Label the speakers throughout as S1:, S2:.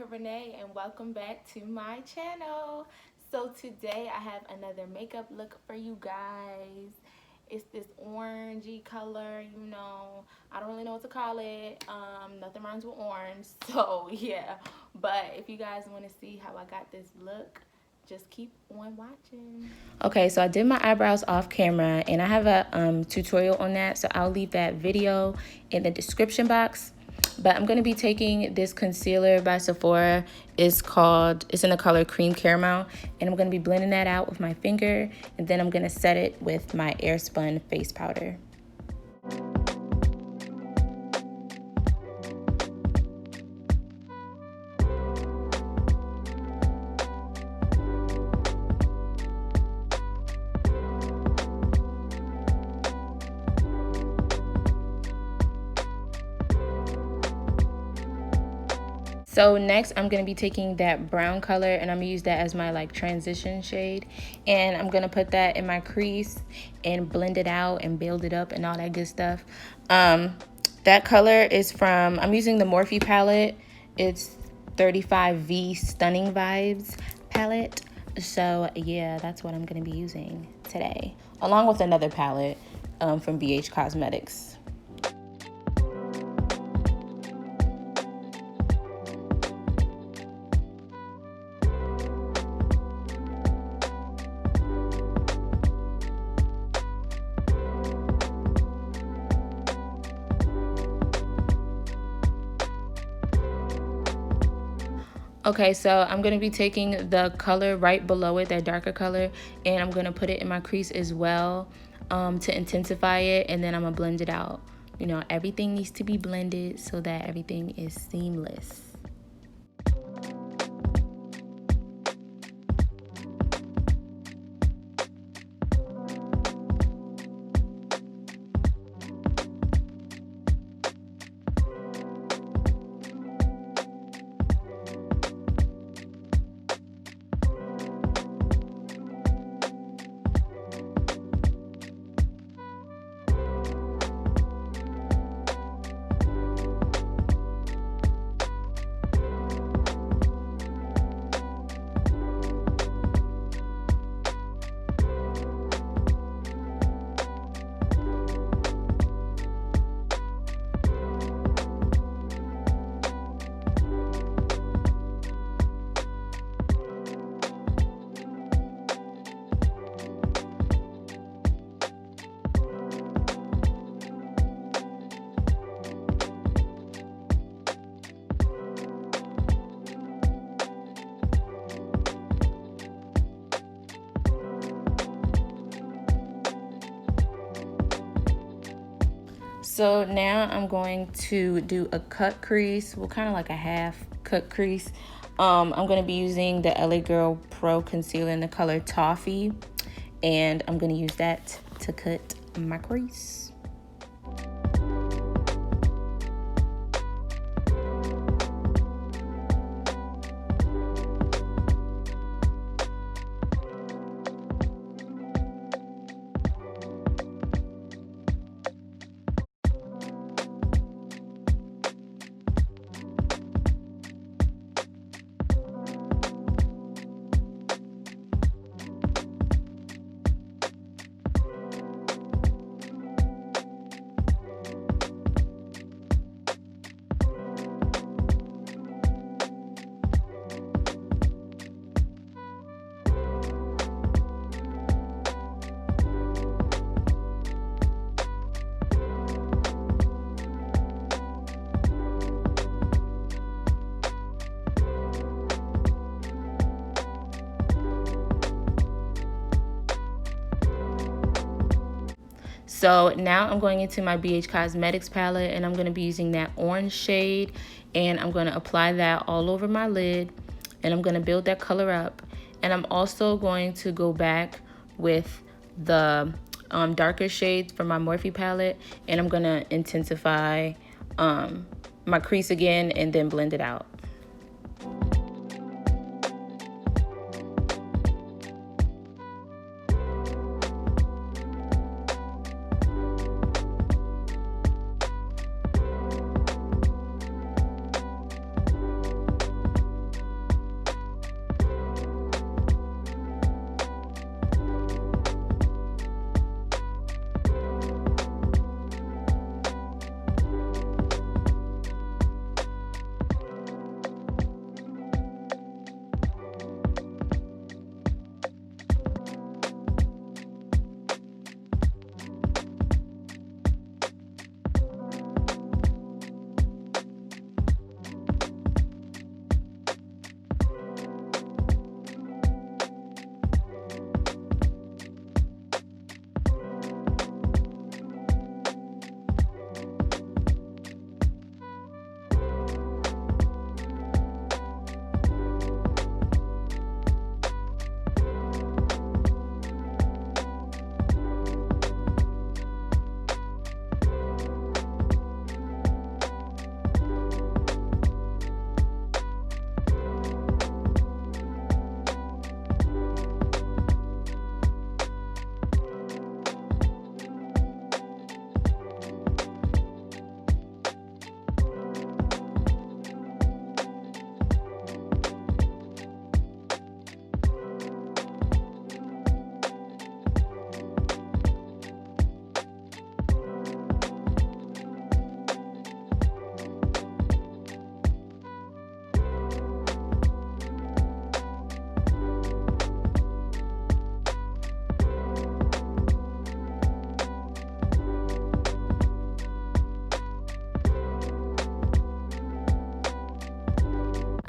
S1: Erica Renee, and welcome back to my channel. So today I have another makeup look for you guys. It's this orangey color, I don't really know what to call it. Nothing rhymes with orange, so yeah. But if you guys want to see how I got this look, just keep on watching. Okay, so I did my eyebrows off camera, and I have a tutorial on that, so I'll leave that video in the description box. But I'm going to be taking this concealer by Sephora. It's in the color Cream Caramel. And I'm going to be blending that out with my finger. And then I'm going to set it with my Airspun face powder. So next I'm going to be taking that brown color, and I'm going to use that as my transition shade, and I'm going to put that in my crease and blend it out and build it up and all that good stuff. That color is I'm using the Morphe palette. It's 35V Stunning Vibes palette. So yeah, that's what I'm going to be using today, along with another palette from BH Cosmetics. Okay, so I'm going to be taking the color right below it, that darker color, and I'm going to put it in my crease as well to intensify it, and then I'm going to blend it out. Everything needs to be blended so that everything is seamless. So now I'm going to do a cut crease, well, kind of like a half cut crease. I'm going to be using the L.A Girl Pro concealer in the color Toffee, and I'm going to use that to cut my crease. So now I'm going into my BH Cosmetics palette, and I'm going to be using that orange shade, and I'm going to apply that all over my lid, and I'm going to build that color up. And I'm also going to go back with the darker shades from my Morphe palette, and I'm going to intensify my crease again and then blend it out.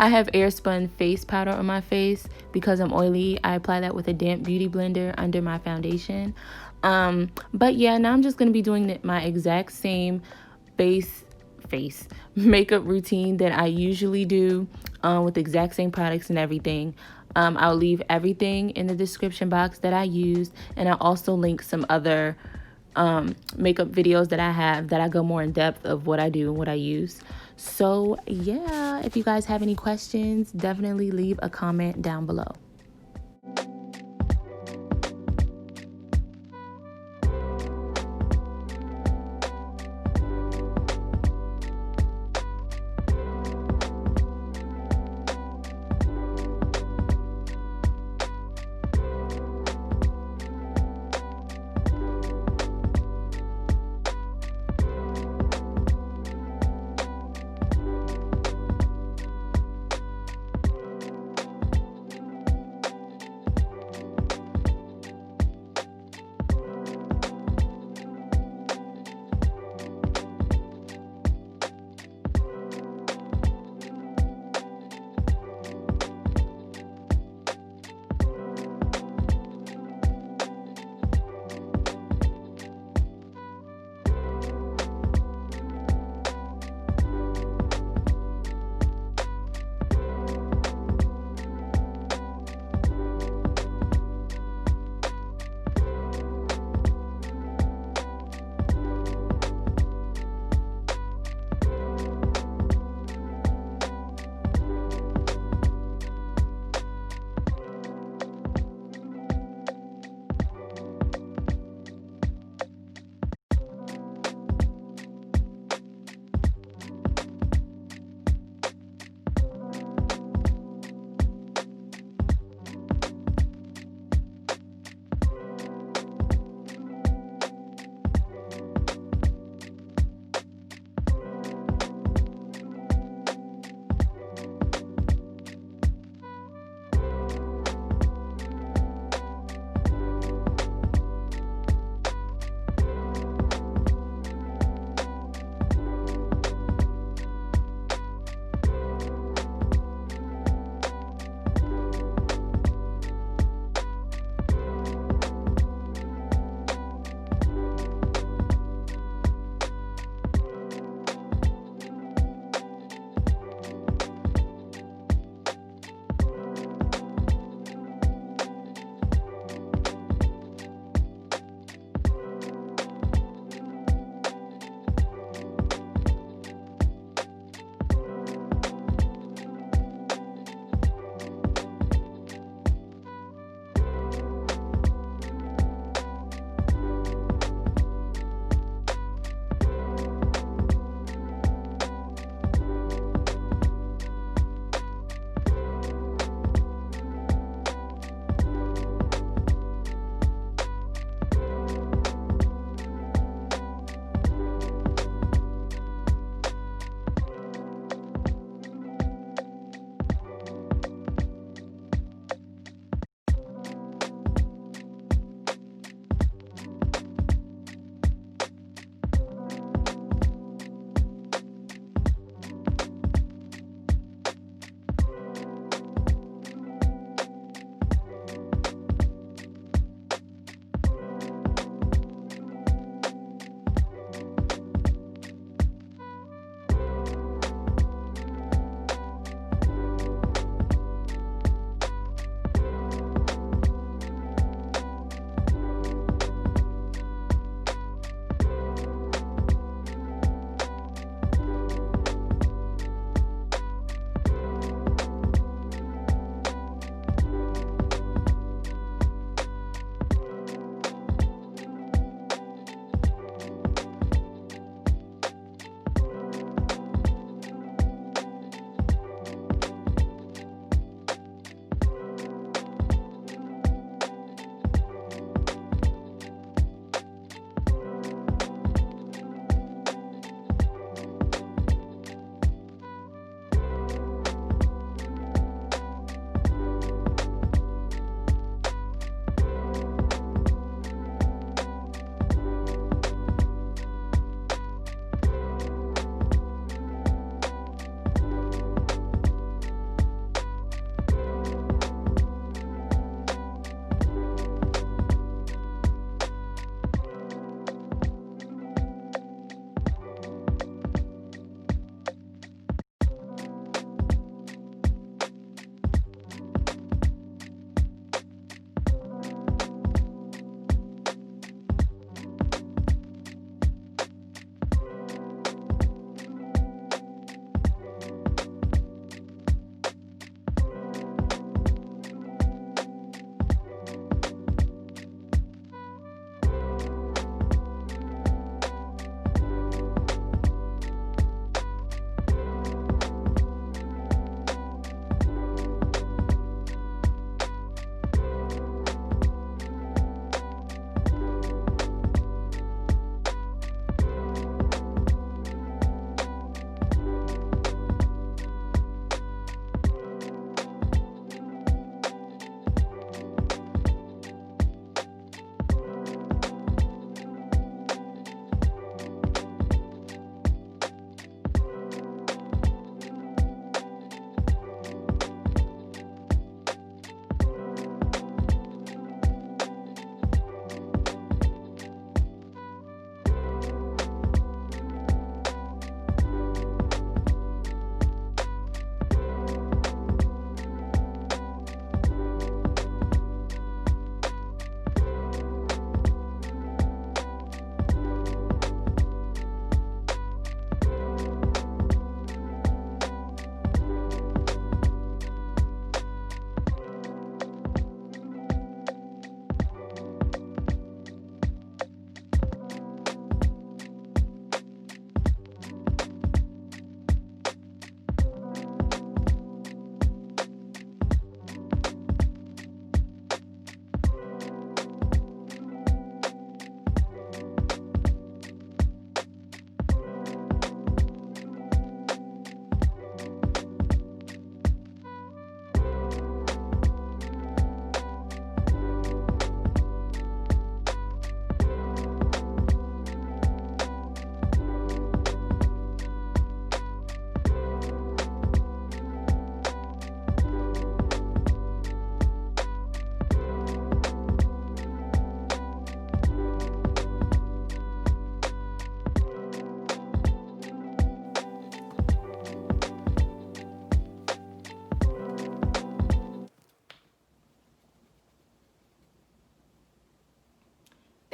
S1: I have Airspun face powder on my face because I'm oily. I apply that with a damp beauty blender under my foundation. But yeah, now I'm just going to be doing my exact same face makeup routine that I usually do with the exact same products and everything. I'll leave everything in the description box that I use, and I'll also link some other makeup videos that I have that I go more in depth of what I do and what I use. So yeah, if you guys have any questions, definitely leave a comment down below.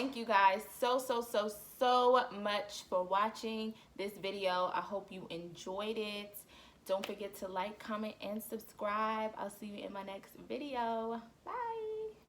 S1: thank you guys so much for watching this video. I hope you enjoyed it. Don't forget to like, comment, and subscribe. I'll see you in my next video. Bye.